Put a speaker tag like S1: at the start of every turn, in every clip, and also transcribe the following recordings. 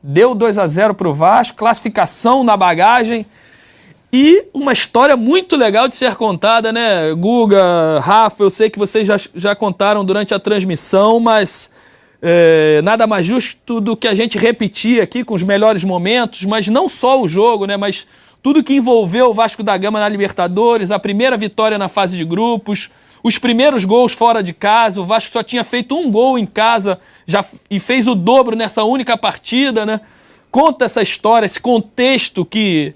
S1: deu 2-0 para o Vasco, classificação na bagagem e uma história muito legal de ser contada, né? Guga, Rafa, eu sei que vocês já contaram durante a transmissão, mas nada mais justo do que a gente repetir aqui com os melhores momentos, mas não só o jogo, né? Mas tudo que envolveu o Vasco da Gama na Libertadores, a primeira vitória na fase de grupos, os primeiros gols fora de casa. O Vasco só tinha feito um gol em casa e fez o dobro nessa única partida, né? Conta essa história, esse contexto que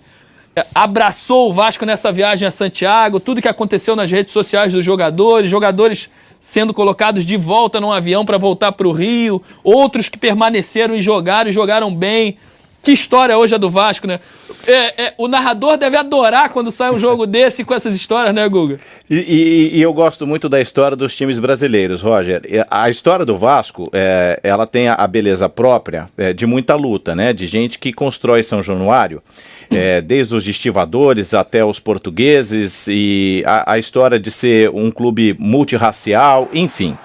S1: abraçou o Vasco nessa viagem a Santiago, tudo que aconteceu nas redes sociais dos jogadores sendo colocados de volta num avião para voltar para o Rio, outros que permaneceram e jogaram bem. Que história hoje é do Vasco, né? O narrador deve adorar quando sai um jogo desse com essas histórias, né, Guga?
S2: E eu gosto muito da história dos times brasileiros, Roger. A história do Vasco, ela tem a beleza própria de muita luta, né? De gente que constrói São Januário, desde os estivadores até os portugueses, e a história de ser um clube multirracial, enfim.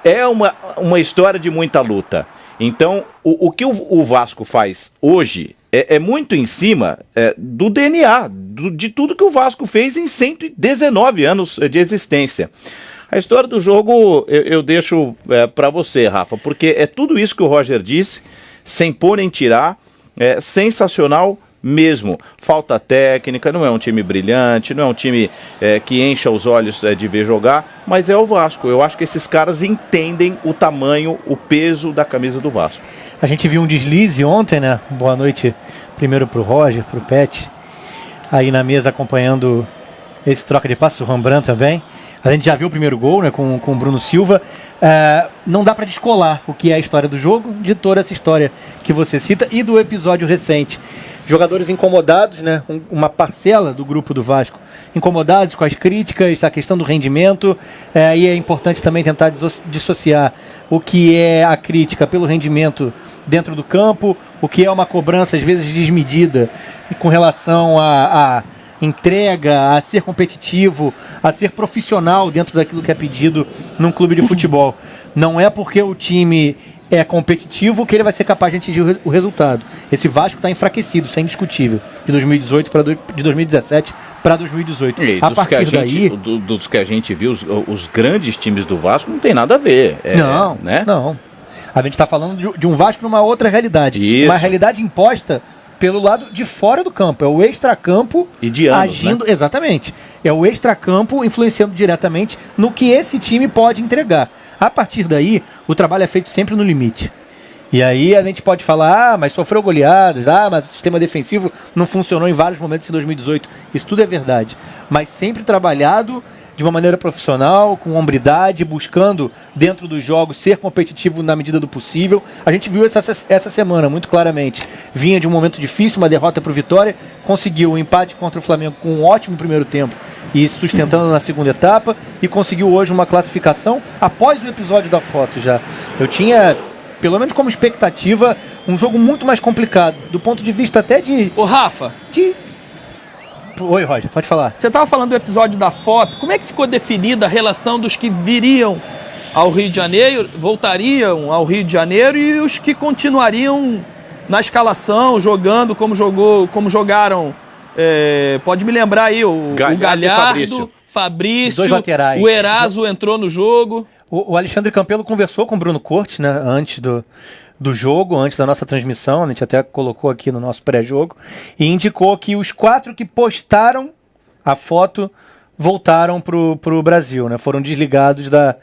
S2: É uma história de muita luta. Então, o que o Vasco faz hoje é muito em cima do DNA, de tudo que o Vasco fez em 119 anos de existência. A história do jogo eu deixo para você, Rafa, porque é tudo isso que o Roger disse, sem pôr nem tirar, sensacional mesmo. Falta técnica, não é um time brilhante, não é um time que encha os olhos de ver jogar, mas é o Vasco. Eu acho que esses caras entendem o tamanho, o peso da camisa do Vasco.
S3: A gente viu um deslize ontem, né? Boa noite primeiro pro Roger, pro Pet, aí na mesa acompanhando esse troca de passos, o Rembrandt também. A gente já viu o primeiro gol, né, com o Bruno Silva. Não dá para descolar o que é a história do jogo de toda essa história que você cita e do episódio recente. Jogadores incomodados, né? Uma parcela do grupo do Vasco incomodados com as críticas, a questão do rendimento, e é importante também tentar dissociar o que é a crítica pelo rendimento dentro do campo, o que é uma cobrança às vezes desmedida com relação a entrega, a ser competitivo, a ser profissional dentro daquilo que é pedido num clube de futebol. Não é porque o time é competitivo que ele vai ser capaz de atingir o resultado. Esse Vasco está enfraquecido, isso é indiscutível, de 2017 para 2018.
S2: E a partir daí, dos que a gente viu, os grandes times do Vasco não tem nada a ver.
S3: Não. A gente está falando de um Vasco numa outra realidade. Isso. Uma realidade imposta pelo lado de fora do campo. É o extracampo
S2: e de anos,
S3: agindo,
S2: né?
S3: Exatamente. É o extracampo influenciando diretamente no que esse time pode entregar. A partir daí, o trabalho é feito sempre no limite. E aí a gente pode falar, mas sofreu goleadas, mas o sistema defensivo não funcionou em vários momentos em 2018. Isso tudo é verdade. Mas sempre trabalhado de uma maneira profissional, com hombridade, buscando dentro dos jogos ser competitivo na medida do possível. A gente viu essa semana muito claramente. Vinha de um momento difícil, uma derrota para o Vitória, conseguiu um empate contra o Flamengo com um ótimo primeiro tempo e sustentando na segunda etapa, e conseguiu hoje uma classificação após o episódio da foto já. Eu tinha, pelo menos como expectativa, um jogo muito mais complicado, do ponto de vista até de...
S1: Ô, Rafa!
S3: Oi, Roger, pode falar.
S1: Você estava falando do episódio da foto. Como é que ficou definida a relação dos que viriam ao Rio de Janeiro, voltariam ao Rio de Janeiro, e os que continuariam na escalação, jogando como jogaram? Pode me lembrar aí, o Galhardo, Fabrício,
S3: dois laterais.
S1: O Eraso entrou no jogo.
S3: O Alexandre Campelo conversou com o Bruno Cortes, né, antes do jogo, antes da nossa transmissão, a gente até colocou aqui no nosso pré-jogo, e indicou que os 4 que postaram a foto voltaram pro Brasil, né? Foram desligados da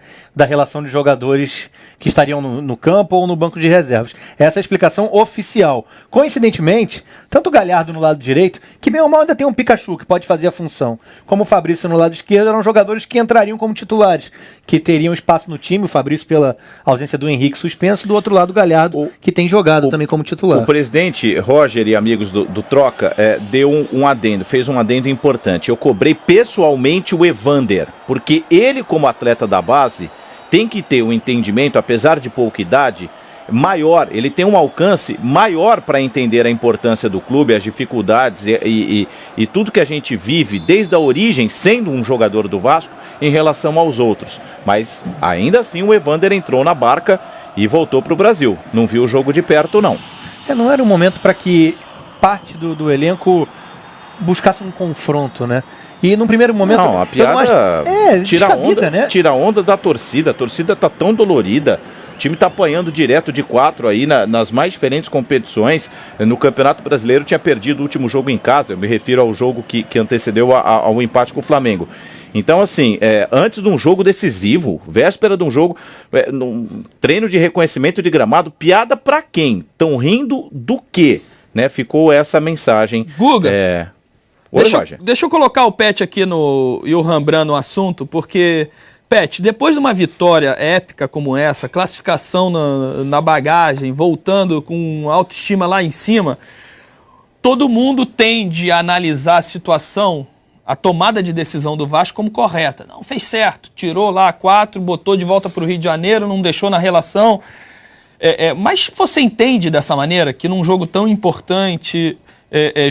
S3: relação de jogadores que estariam no campo ou no banco de reservas. Essa é a explicação oficial. Coincidentemente, tanto o Galhardo no lado direito, que bem ou mal ainda tem um Pikachu que pode fazer a função, como o Fabrício no lado esquerdo, eram jogadores que entrariam como titulares, que teriam espaço no time, o Fabrício pela ausência do Henrique suspenso, do outro lado o Galhardo, que tem jogado também como titular.
S2: O presidente Roger e amigos do Troca deu um adendo, fez um adendo importante. Eu cobrei pessoalmente o Evander, porque ele, como atleta da base, tem que ter um entendimento, apesar de pouca idade, maior. Ele tem um alcance maior para entender a importância do clube, as dificuldades e tudo que a gente vive desde a origem, sendo um jogador do Vasco, em relação aos outros. Mas ainda assim o Evander entrou na barca e voltou para o Brasil. Não viu o jogo de perto, não.
S3: Não era um momento para que parte do elenco buscasse um confronto, né? E num primeiro momento...
S2: Não, a piada tira a onda da torcida. A torcida tá tão dolorida. O time tá apanhando direto de 4 aí nas mais diferentes competições. No Campeonato Brasileiro tinha perdido o último jogo em casa. Eu me refiro ao jogo que antecedeu ao empate com o Flamengo. Então, assim, antes de um jogo decisivo, véspera de um jogo, num treino de reconhecimento de gramado, piada pra quem? Tão rindo do quê? Né? Ficou essa mensagem.
S1: Guga, deixa eu colocar o Pet aqui e o Rembrandt no assunto, porque, Pet, depois de uma vitória épica como essa, classificação na bagagem, voltando com autoestima lá em cima, todo mundo tende a analisar a situação, a tomada de decisão do Vasco como correta. Não, fez certo, tirou lá 4, botou de volta para o Rio de Janeiro, não deixou na relação. Mas você entende dessa maneira que num jogo tão importante,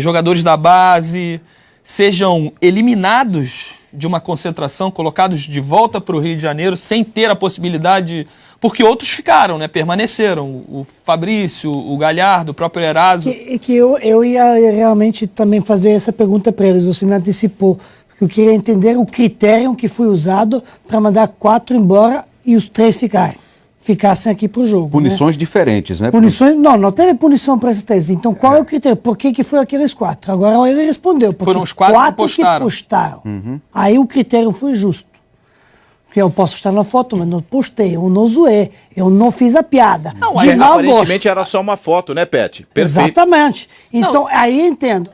S1: jogadores da base sejam eliminados de uma concentração, colocados de volta para o Rio de Janeiro sem ter a possibilidade, porque outros ficaram, né, permaneceram, o Fabrício, o Galhardo, o próprio Eraso.
S4: Que eu ia realmente também fazer essa pergunta para eles, você me antecipou, porque eu queria entender o critério que foi usado para mandar 4 embora e os 3 ficassem aqui para o jogo.
S5: Punições diferentes, né?
S4: Punições, não teve punição para esses 3. Então, qual é o critério? Por que foi aqueles 4? Agora ele respondeu. Porque
S1: foram os 4 que
S4: postaram. Uhum. Aí o critério foi justo. Porque eu posso estar na foto, mas não postei, eu não zoei, eu não fiz a piada.
S2: Não, aparentemente era só uma foto, né, Pet? Perfeito.
S4: Exatamente. Então, aí entendo.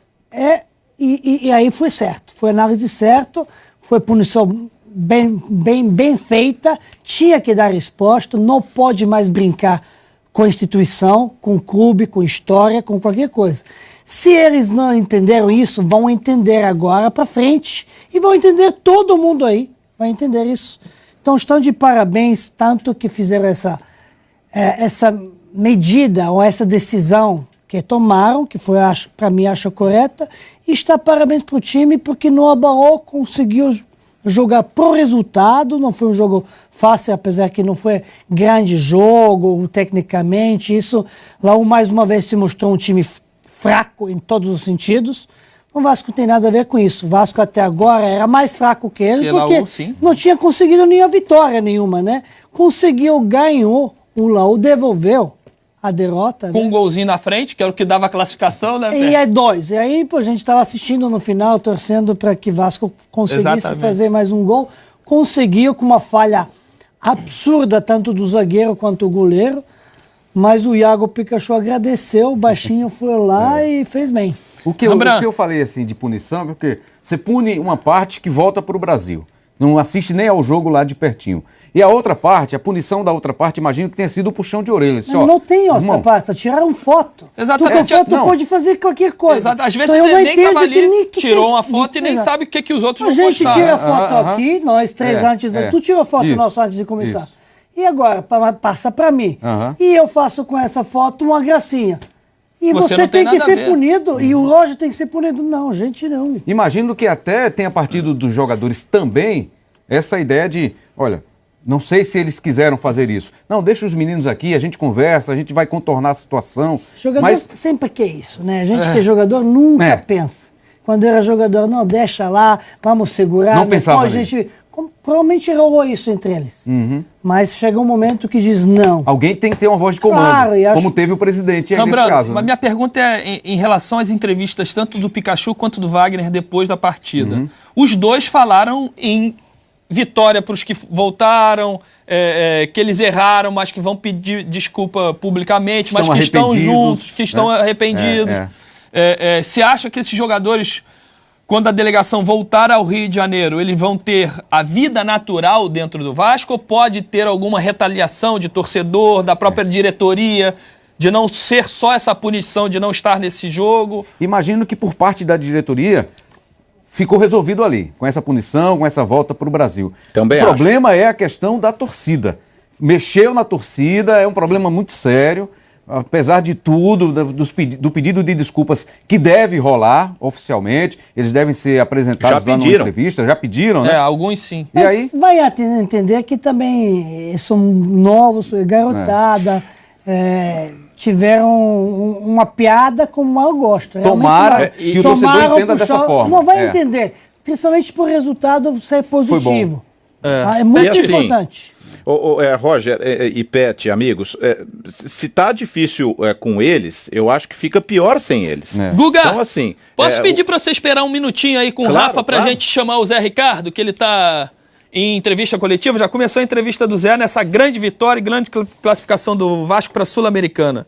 S4: E aí foi certo. Foi análise certa, foi punição bem feita, tinha que dar resposta, não pode mais brincar com a instituição, com o clube, com história, com qualquer coisa. Se eles não entenderam isso, vão entender agora para frente e vão entender, todo mundo aí vai entender isso. Então estão de parabéns, tanto que fizeram essa medida ou essa decisão que tomaram, que foi, para mim, acho correta, e está parabéns para o time, porque no abalou, conseguiu jogar pro resultado, não foi um jogo fácil, apesar que não foi grande jogo, tecnicamente, isso lá mais uma vez se mostrou um time fraco em todos os sentidos. O Vasco tem nada a ver com isso. O Vasco até agora era mais fraco que ele, porque não tinha conseguido nenhuma vitória nenhuma, né? Conseguiu, ganhou, o Laú devolveu a derrota.
S1: Com um golzinho na frente, que era o que dava a classificação, né?
S4: E 2. E aí, a gente estava assistindo no final, torcendo para que Vasco conseguisse fazer mais um gol. Conseguiu com uma falha absurda, tanto do zagueiro quanto do goleiro. Mas o Iago Pikachu agradeceu, o baixinho foi lá e fez bem.
S5: O que eu falei assim de punição, porque você pune uma parte que volta para o Brasil. Não assiste nem ao jogo lá de pertinho. E a outra parte, a punição da outra parte, imagino que tenha sido o puxão de orelha.
S4: Não tem outra parte, tiraram foto.
S1: Exatamente.
S4: Tu pode fazer qualquer coisa.
S1: Exato. Às vezes você nem estava ali, tirou uma foto e nem sabe o que os outros vão postar.
S4: A gente tira a foto aqui, nós 3 antes. Tu tirou foto nossa antes de começar. Isso. E agora, passa para mim. E eu faço com essa foto uma gracinha. E você tem que ser punido, e o Roger tem que ser punido. Não, gente, não.
S5: Imagino que até tenha partido dos jogadores também essa ideia de, olha, não sei se eles quiseram fazer isso. Não, deixa os meninos aqui, a gente conversa, a gente vai contornar a situação.
S4: Jogador sempre quer isso, né? A gente que é jogador nunca pensa. Quando era jogador, não, deixa lá, vamos segurar.
S5: Não pensava
S4: a gente provavelmente rolou isso entre eles. Mas chega um momento que diz não.
S5: Alguém tem que ter uma voz de comando, como teve o presidente aí nesse caso.
S1: Mas minha pergunta é em relação às entrevistas tanto do Pikachu quanto do Wagner depois da partida. Os dois falaram em vitória para os que voltaram, que eles erraram, mas que vão pedir desculpa publicamente, mas que estão juntos, que estão arrependidos. Se acha que esses jogadores, quando a delegação voltar ao Rio de Janeiro, eles vão ter a vida natural dentro do Vasco ou pode ter alguma retaliação de torcedor, da própria diretoria, de não ser só essa punição de não estar nesse jogo?
S5: Imagino que por parte da diretoria ficou resolvido ali, com essa punição, com essa volta para o Brasil.
S2: Também
S5: o problema é a questão da torcida. Mexeu na torcida, é um problema muito sério. Apesar de tudo, do pedido de desculpas que deve rolar oficialmente, eles devem ser apresentados lá numa entrevista, já pediram, né?
S1: Alguns sim.
S4: E aí vai entender que também são novos, garotada, tiveram uma piada como eu gosto. Realmente
S5: Tomara
S4: não.
S5: que o torcedor
S4: Tomaram
S5: entenda dessa
S4: puxar-
S5: forma.
S4: Não vai entender. Principalmente por resultado ser positivo. É muito
S2: E assim,
S4: importante.
S2: Roger e Pet, amigos, se tá difícil com eles, eu acho que fica pior sem eles.
S1: Guga,
S2: Então, assim,
S1: posso pedir pra você esperar um minutinho aí com o
S2: Claro,
S1: Rafa pra
S2: claro.
S1: gente chamar o Zé Ricardo, que ele tá em entrevista coletiva, já começou a entrevista do Zé nessa grande vitória e grande classificação do Vasco pra Sul-Americana.